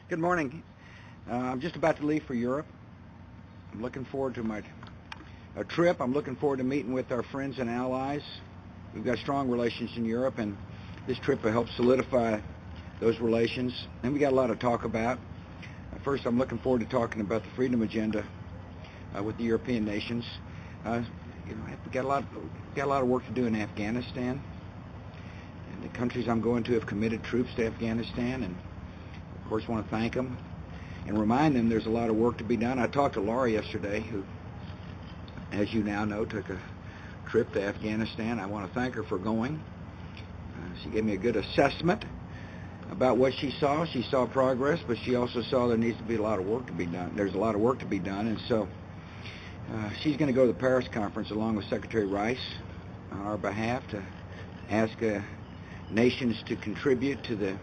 Good morning. I'm just about to leave for Europe. I'm looking forward to my trip. I'm looking forward to meeting with our friends and allies. We've got strong relations in Europe, and this trip will help solidify those relations. And we got a lot to talk about. First, I'm looking forward to talking about the freedom agenda with the European nations. We got a lot of work to do in Afghanistan. And the countries I'm going to have committed troops to Afghanistan, and of course want to thank them and remind them there's a lot of work to be done. I talked to Laura yesterday, who, as you now know, took a trip to Afghanistan. I want to thank her for going. She gave me a good assessment about what she saw. She saw progress, but she also saw there needs to be a lot of work to be done. There's a lot of work to be done, and so she's going to go to the Paris conference along with Secretary Rice on our behalf to ask nations to contribute to the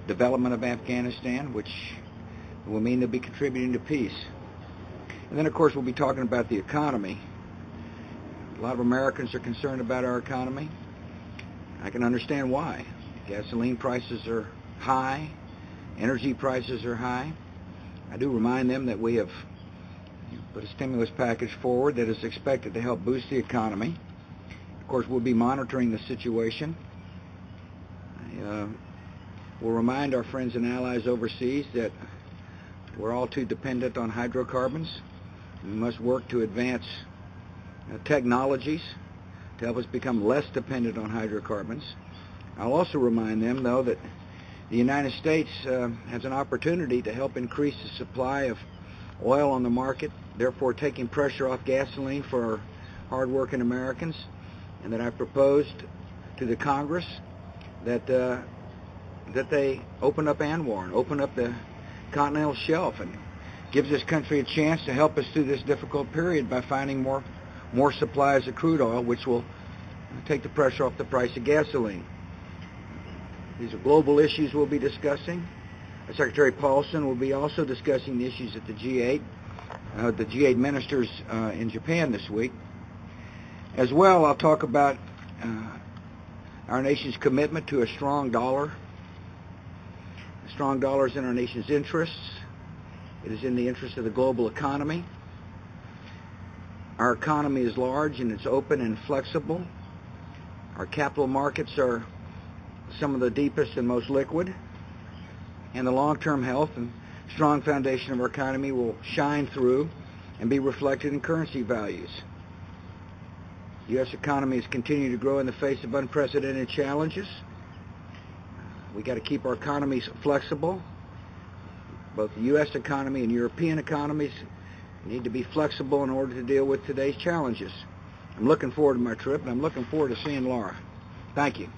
development of Afghanistan, which will mean they'll be contributing to peace. And then, of course, we'll be talking about the economy. A lot of Americans are concerned about our economy. I can understand why. Gasoline prices are high. Energy prices are high. I do remind them that we have put a stimulus package forward that is expected to help boost the economy. Of course, we'll be monitoring the situation. We'll remind our friends and allies overseas that we're all too dependent on hydrocarbons. We must work to advance technologies to help us become less dependent on hydrocarbons. I'll also remind them, though, that the United States has an opportunity to help increase the supply of oil on the market, therefore taking pressure off gasoline for our hard-working Americans, and that I proposed to the Congress that they open up ANWR and open up the continental shelf and gives this country a chance to help us through this difficult period by finding more supplies of crude oil, which will take the pressure off the price of gasoline. These are global issues we'll be discussing. Secretary Paulson will be also discussing the issues at the G8 ministers in Japan this week. As well, I'll talk about our nation's commitment to a strong dollar. A strong dollar is in our nation's interests. It is in the interest of the global economy. Our economy is large and it's open and flexible. Our capital markets are some of the deepest and most liquid. And the long-term health and strong foundation of our economy will shine through and be reflected in currency values. The U.S. economy has continued to grow in the face of unprecedented challenges. We got to keep our economies flexible. Both the U.S. economy and European economies need to be flexible in order to deal with today's challenges. I'm looking forward to my trip, and I'm looking forward to seeing Laura. Thank you.